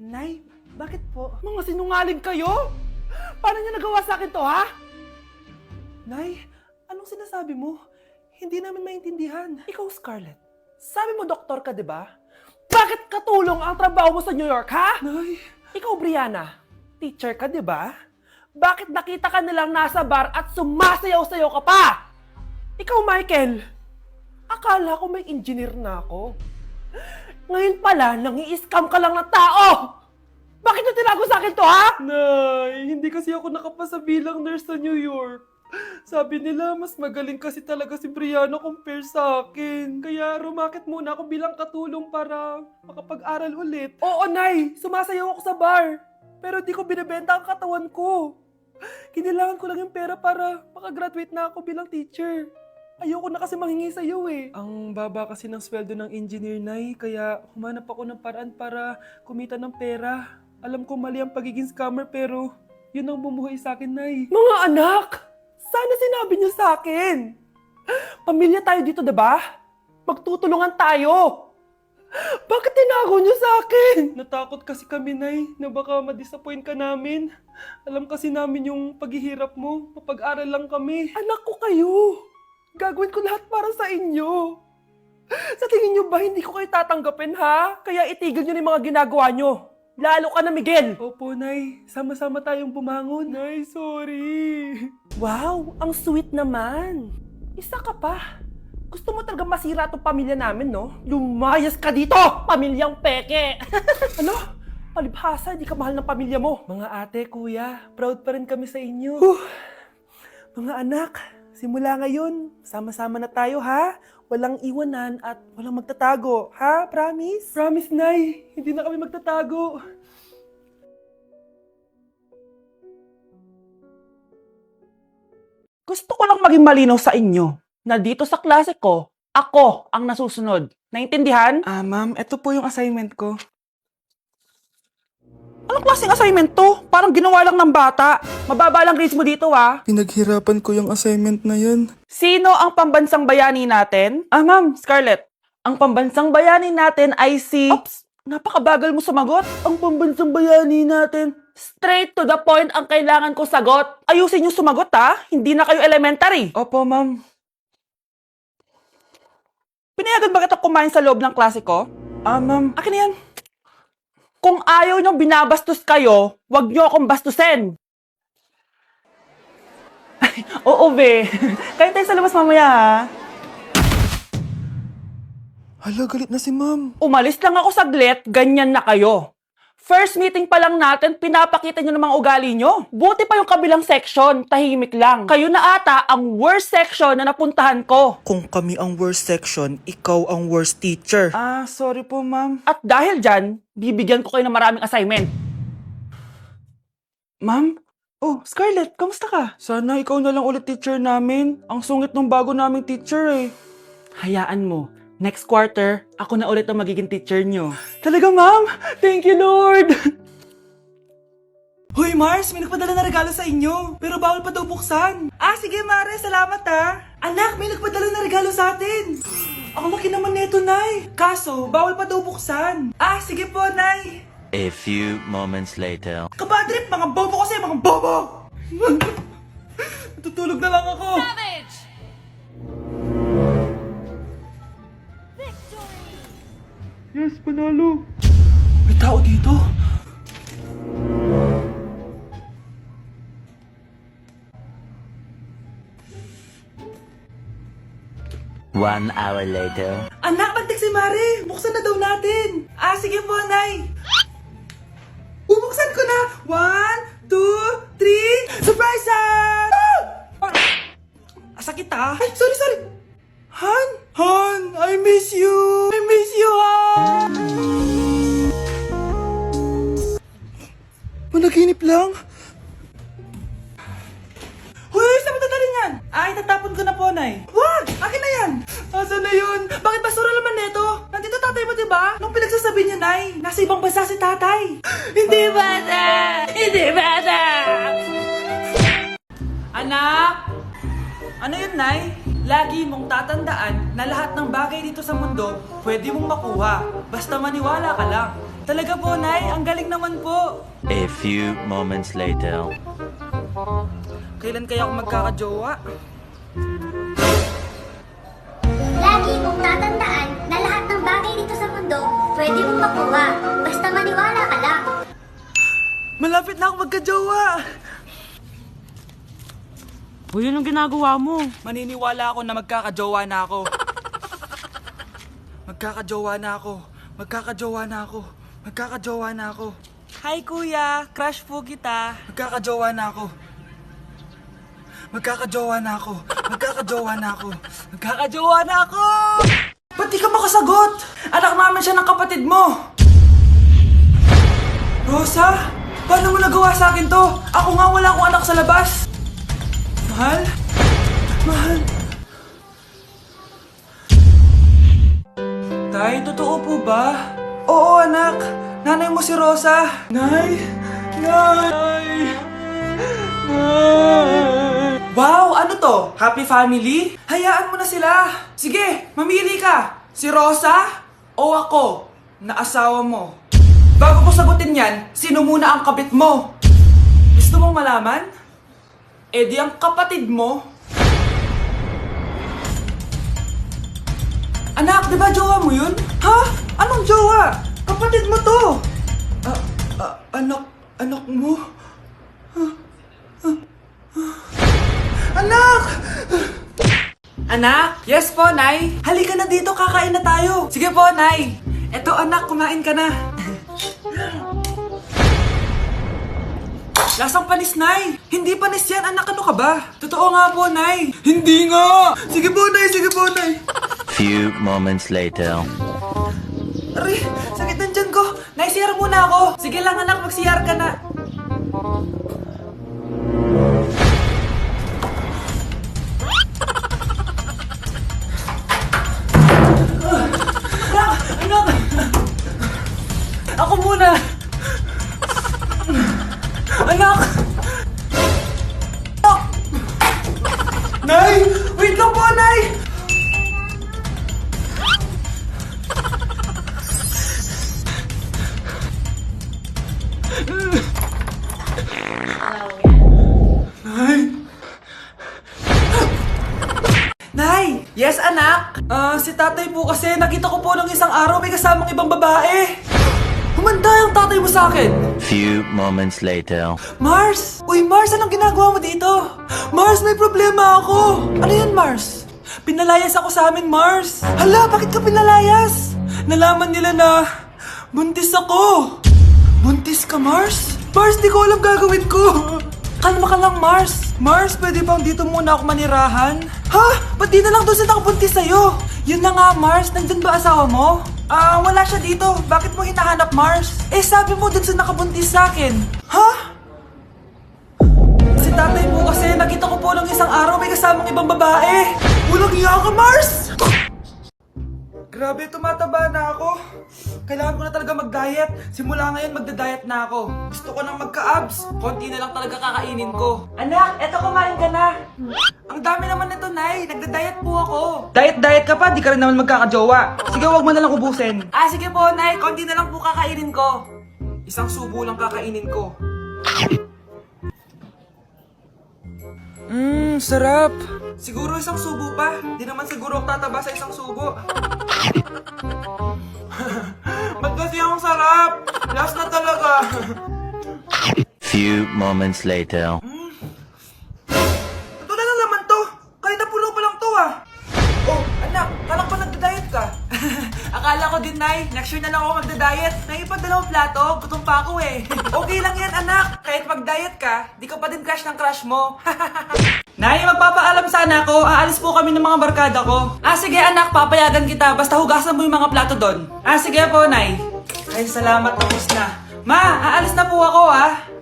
Nay, bakit po? Mga sinungaling kayo? Paano niyo nagawa sa akin to, ha? Nay, anong sinasabi mo? Hindi namin maintindihan. Ikaw, Scarlett, sabi mo doktor ka, di ba? Bakit katulong ang trabaho mo sa New York, ha? Nay. Ikaw, Brianna, teacher ka, di ba? Bakit nakita ka nilang nasa bar at sumasayaw-sayaw ka pa? Ikaw, Michael, akala ko may engineer na ako. Ngayon pala, nangi-scam ka lang ng tao! Bakit nyo tinago sa akin to, ha? Nay, hindi kasi ako nakapasa bilang nurse sa New York. Sabi nila, mas magaling kasi talaga si Brianna compare sa akin. Kaya rumakit muna ako bilang katulong para makapag-aral ulit. Oo, Nay, sumasayaw ako sa bar. Pero di ko binibenta ang katawan ko. Kailangan ko lang yung pera para makagraduate na ako bilang teacher. Ayoko na kasi manghingi sa'yo eh. Ang baba kasi ng sweldo ng engineer, Nay, kaya humanap ako ng paraan para kumita ng pera. Alam ko mali ang pagiging scammer pero yun ang bumuhay sa akin, Nay. Mga anak! Sana sinabi niyo sa akin! Pamilya tayo dito, diba? Magtutulungan tayo! Bakit tinago niyo sa akin? Natakot kasi kami, Nay, na baka ma-disappoint ka namin. Alam kasi namin yung paghihirap mo. Mapag-aral lang kami. Anak ko kayo! Gagawin ko lahat para sa inyo. Sa tingin nyo ba hindi ko kayo tatanggapin, ha? Kaya itigil nyo na yung mga ginagawa nyo. Lalo ka na, Miguel. Opo, Nay. Sama-sama tayong bumangon. Nay, sorry. Wow, ang sweet naman. Isa ka pa. Gusto mo talaga masira itong pamilya namin, no? Lumayas ka dito, pamilyang peke. Ano? Palibhasa, di ka mahal ng pamilya mo. Mga ate, kuya, proud pa rin kami sa inyo. Mga anak, simula ngayon, sama-sama na tayo, ha? Walang iwanan at walang magtatago, ha? Promise? Promise, Nay. Hindi na kami magtatago. Gusto ko lang maging malinaw sa inyo na dito sa klase ko, ako ang nasusunod. Naintindihan? Ma'am, ito po yung assignment ko. Anong klaseng assignment to? Parang ginawa lang ng bata. Mababa lang grades mo dito, ha? Pinaghirapan ko yung assignment na yan. Sino ang pambansang bayani natin? Ma'am, Scarlett. Ang pambansang bayani natin ay si... Oops! Napakabagal mo sumagot. Ang pambansang bayani natin. Straight to the point ang kailangan ko sagot. Ayusin yung sumagot, ha? Hindi na kayo elementary. Opo, ma'am. Pinayagan ba kita kumain sa loob ng klase ko? Ma'am. Akin na yan. Kung ayaw niyong binabastos kayo, wag niyo akong bastusin. Oo, be. Kain tayo sa labas mamaya, ha? Hala, galit na si ma'am. Umalis lang ako saglit, ganyan na kayo. First meeting pa lang natin, pinapakita nyo ng mga ugali nyo. Buti pa yung kabilang section, tahimik lang. Kayo na ata ang worst section na napuntahan ko. Kung kami ang worst section, ikaw ang worst teacher. Sorry po, ma'am. At dahil dyan, bibigyan ko kayo ng maraming assignment. Ma'am? Oh, Scarlett, kamusta ka? Sana ikaw na lang ulit teacher namin. Ang sungit ng bago naming teacher eh. Hayaan mo, next quarter, ako na ulit ang magiging teacher nyo. Talaga, ma'am? Thank you, Lord! Hoy, Mars, may nagpadala na regalo sa inyo. Pero bawal pa daw buksan. Sige, Mare, salamat ha. Anak, may nagpadala na regalo sa atin. Ang laki naman neto, Nay. Kaso, bawal pa daw buksan. Sige po, Nay. A few moments later. Kabadrip, mga bobo kasi, mga bobo! Tutulog na lang ako. Savage! Yes, panalo. May tao dito. One hour later. Anak, bagtik si Mare. Buksan na daw natin. Sige po, Nay. Bubuksan ko na. 1, 2, 3. Surprise! Sakit Ay, sorry. Han, I miss you. I miss you, Han. Panaginip lang. Hoy, saan mo dadalhin yan? Itatapon ko na po, Nay. Wag! Akin na yan! Asan na yun? Bakit basura naman neto? Nandito tatay mo, diba? Nung pinagsasabi niya, Nay, nasa ibang bansa si tatay. Hindi bata! Hindi bata! Anak! Ano yun, Nay? Lagi mong tatandaan na lahat ng bagay dito sa mundo pwede mong makuha. Basta maniwala ka lang. Talaga po, Nay. Ang galing naman po. A few moments later. Kailan kaya ako magkakajowa? Lagi mong tatandaan na lahat ng bagay dito sa mundo pwede mong makuha. Basta maniwala ka lang. Malapit na ako magkajowa. Uy, yun ang ginagawa mo. Maniniwala ako na magkakajowa na ako. Magkakajowa na ako. Magkakajowa na ako. Magkakajowa na ako. Hi, kuya. Crush po kita. Magkakajowa na ako. Magkakajowa na ako. Magkakajowa na ako. Magkakajowa na ako! Ba't di ka makasagot? Anak namin siya ng kapatid mo. Rosa? Paano mo nagawa sa akin to? Ako nga wala akong anak sa labas. Mahal? Mahal? Tay, totoo po ba? Oo, anak. Nanay mo si Rosa. Nay! Nay! Wow, ano to? Happy family? Hayaan mo na sila. Sige, mamili ka. Si Rosa o ako na asawa mo? Bago ko sagutin yan, sino muna ang kabit mo? Gusto mong malaman? Eh di ang kapatid mo. Anak, di ba jowa mo yun? Ha? Anong jowa? Kapatid mo to. Anak mo? Anak! Anak? Yes po, Nay. Halika na dito, kakain na tayo. Sige po, Nay. Eto, anak, kumain ka na. Lasang panis, Nay. Hindi panis yan, anak. Ano ka ba? Totoo nga po, Nay. Hindi nga. Sige po, Nay. Sige po, Nay. Few moments later. Aray, sakit ng tiyan ko. Nay, CR muna ako. Sige lang, anak. Mag-CR ka na. Anak! Ako muna! Anak! Anak! Nay! Wait lang po, Nay! Nay! Yes, anak? Si tatay po kasi nakita ko po nung isang araw may kasamang ibang babae. Humanda yung tatay mo sa akin. Few moments later. Mars! Uy, Mars, anong ginagawa mo dito? Mars, may problema ako. Ano yan, Mars? Pinalayas ako sa amin, Mars. Hala, bakit ka pinalayas? Nalaman nila na buntis ako. Buntis ka, Mars? Mars, di ko alam gagawin ko. Kalma ka lang, Mars. Mars, pwede bang dito muna ako manirahan? Ha? Ba't di na lang doon sa nakabuntis sa'yo? Yun na nga, Mars. Nandun ba asawa mo? Wala siya dito. Bakit mo hinahanap, Mars? Eh, sabi mo dun sa nakabuntis sa akin. Ha? Si tatay mo kasi nakita ko po nung isang araw may kasamang ibang babae. Walang iya ka, Mars! Grabe, tumataba na ako. Kailangan ko na talaga mag-diet. Simula ngayon, magda-diet na ako. Gusto ko nang magka-abs. Konti na lang talaga kakainin ko. Anak, eto kumain ka na. Ang dami naman nito, Nay. Nagda-diet po ako. Diet ka pa? Di ka rin naman magkakajowa. Sige, wag mo na lang ubusin. Sige po, Nay. Konti na lang po kakainin ko. Isang subo lang kakainin ko. Sarap. Siguro isang subo pa. Di naman siguro ako tataba sa isang subo. Ba't kasi ang sarap? Last na talaga. Few moments later. Ito na naman to. Kahit napuno pa lang to Oh, anak, kala ko nagda-diet ka. Akala ko din, Nay. Next year na lang ako magda-diet. Naipadalawang plato, gutom pa ako eh. Okay lang yan, anak. Kahit mag-diet ka, di ko pa din crush ng crush mo. Nay, magpapaalam sana ako. Aalis po kami ng mga barkada ko. Sige anak, papayagan kita. Basta hugasan mo yung mga plato doon. Sige po, Nay. Ay, salamat, tapos na. Ma, aalis na po ako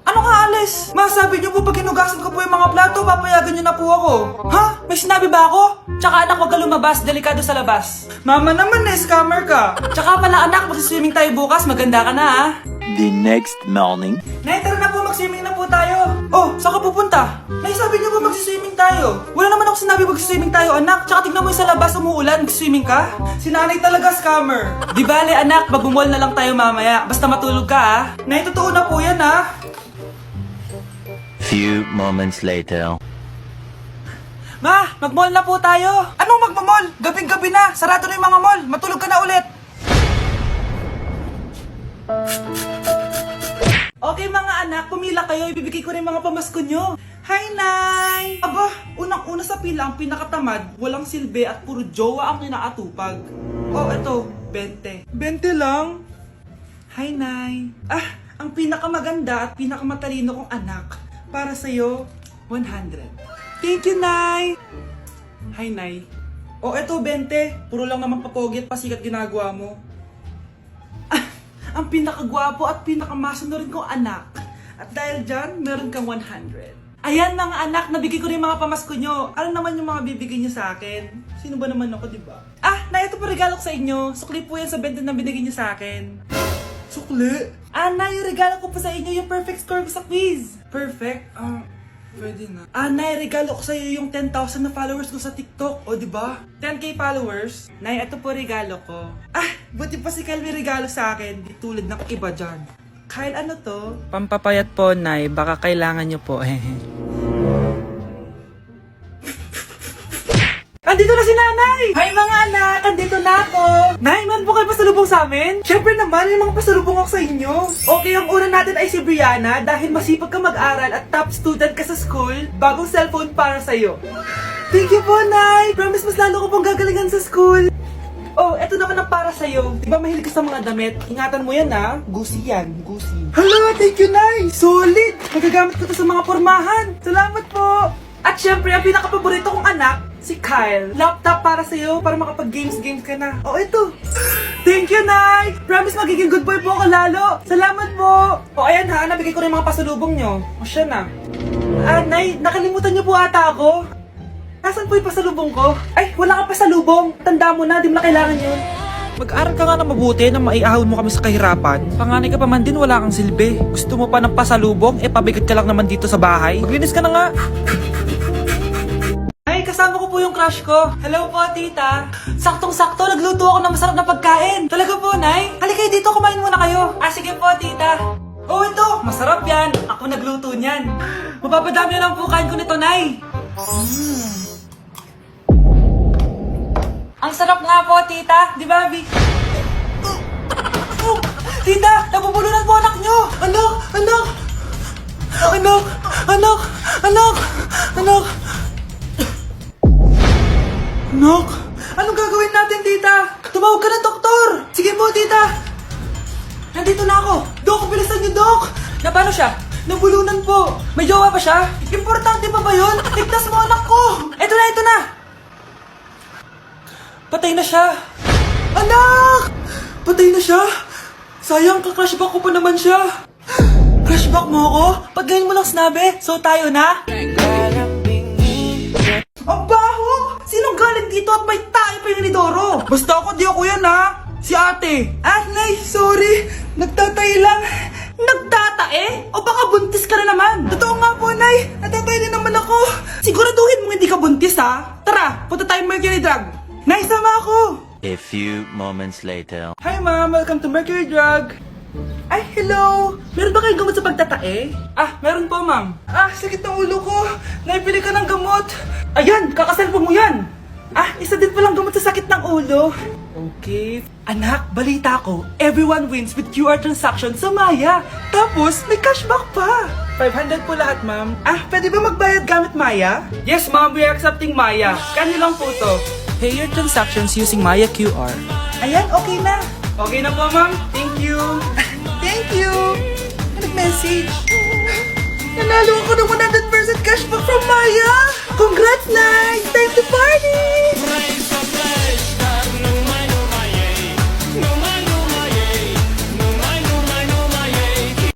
Ano nga alis? Ma, sabi niyo po pag hinugasan ko po yung mga plato, papayagan niyo na po ako. Ha? May sinabi ba ako? Tsaka anak, huwag ka lumabas. Delikado sa labas. Mama naman scammer ka. Tsaka pala anak, magsiswimming tayo bukas. Maganda ka na The next morning. Nay, tara na po, mag-swimming na po tayo. Oh, saan ka pupunta? Nay, sabi niyo ba mag-swimming tayo? Wala naman ako sinabi mag-swimming tayo, anak. Tsaka tignan mo yung sa labas, umuulan, mag-swimming ka? Si nanay talaga scammer. Di bale, anak, mag-mall na lang tayo mamaya. Basta matulog ka, ha? Nay, totoo na po yan, ha? Few moments later. Ma, mag-mall na po tayo. Anong mag-mall? Gabing-gabi na. Sarado na yung mga mall. Matulog ka na ulit. Okay mga anak, pumila kayo. Ibibigay ko rin mga pamasko nyo. Hi, Nay! Aba, unang-una sa pila ang pinakatamad, walang silbi at puro jowa ang kinaatupag. Oh, eto, 20. 20 lang? Hi, Nay. Ah, ang pinakamaganda at pinakamatalino kong anak. Para sa'yo, 100. Thank you, Nay! Hi, Nay. Oh, eto, 20. Puro lang naman papogi at pasikat ginagawa mo. Ang pinakagwapo at pinakamasino rin kong anak. At dahil dyan, meron kang 100. Ayan mga anak, nabigay ko rin mga pamasko nyo. Ano naman yung mga bibigay nyo sa akin? Sino ba naman ako, diba? Ah, na ito po regalo ko sa inyo. Sukli po yan sa 20 na binigay nyo sa akin. Sukli? Ah, na, yung regalo ko po sa inyo, yung perfect score ko sa quiz. Perfect? Pwede na. Ah, Nay, regalo ko sa'yo yung 10,000 na followers ko sa TikTok. O, diba? 10k followers. Nay, ito po regalo ko. Ah, buti pa si Kyle may regalo sa akin. Di tulad ng iba dyan. Kyle, ano to? Pampapayat po, Nay. Baka kailangan nyo po. Andito na si Nanay! Hi mga anak! Andito na ako! Nay, meron po kayo pasalubong sa amin? Siyempre naman, may mga pasalubong ako sa inyo. Okay, ang una natin ay si Brianna dahil masipag ka mag-aral at top student ka sa school. Bagong cellphone para sa'yo. Thank you po, Nay! Promise mas lalo ko pong gagalingan sa school. Oh, eto naman ang para sa'yo. Diba mahilig ka sa mga damit? Ingatan mo yan, ha? Gusi yan, gusi. Hala, thank you, Nay! Solid! Magagamit ko to sa mga pormahan. Salamat po! At syempre, ang pinakapaborito kong anak, si Kyle. Laptop para sa'yo, para makapag-games ka na. Oh, ito. Thank you, Nay! Promise magiging good boy po ako lalo. Salamat po. O, ayan ha, nabigay ko rin mga pasalubong nyo. O, siya na. Ah, Nay, nakalimutan niyo po ata ako. Nasaan po yung pasalubong ko? Ay, wala kang pasalubong. Tanda mo na, di mo na kailangan yun. Mag-aral ka nga na mabuti na maiahon mo kami sa kahirapan. Panganay ka pa man din, wala kang silbi. Gusto mo pa ng pasalubong? Pabigat ka lang naman dito sa bahay. Maglinis ka na nga. Ay, kasama ko po yung crush ko. Hello po, tita. Saktong-sakto, nagluto ako ng masarap na pagkain. Talaga po, Nay? Halika kayo dito, kumain muna kayo. Ah, sige po, tita. Oh, ito, masarap yan. Ako nagluto niyan. Mapapadami na lang po kain ko nito, Nay. Ang sarap nga po, tita. Di ba, Vic? Tita, nabubulunan po anak nyo. Anak, anak. Anak, anak, anak, anak. Anak, anong gagawin natin, tita? Tumawag ka ng doktor. Sige po, tita. Nandito na ako. Dok, bilisan niyo, Dok. Na paano siya? Nabulunan po. May jowa pa siya? Importante pa ba yun? Ligtas mo anak ko. Ito na, ito na. Patay na siya. Anak! Patay na siya? Sayang, ka-crushback ko pa naman siya. Crushback mo ako? Pag ganyan mo lang sinabi, so tayo na? Ang baho! Sinong galing dito at may tayo pa yung inidoro? Basta ako, di ako yan ha! Si ate! Ah, Nay, sorry! Nagtatay lang! Nagtatae? O baka buntis ka na naman? Totoo nga po, Nay! Natatay din naman ako! Siguraduhin mo hindi ka buntis ha! Tara, punta tayo Mercury Drug! Nay, sama ako! A few moments later. Hi ma'am, welcome to Mercury Drug! Ay, hello! Meron ba kayong gamot sa pagtatae? Ah, meron po ma'am. Ah, sakit ng ulo ko! Naipili ka ng gamot! Ayan, kakaselfon mo yan! Ah, isa din palang gamot sa sakit ng ulo. Okay. Anak, balita ko, everyone wins with QR transaction sa Maya. Tapos, may cashback pa. 500 po lahat, ma'am. Ah, pwede ba magbayad gamit Maya? Yes, ma'am, we are accepting Maya. Kano lang po to? Pay your transactions using Maya QR. Ayan, okay na. Okay na po, ma'am. Thank you. Thank you. Nag-message. Nanalo ako ng 100% cashback from Maya. Congrats, Nay! Time to party!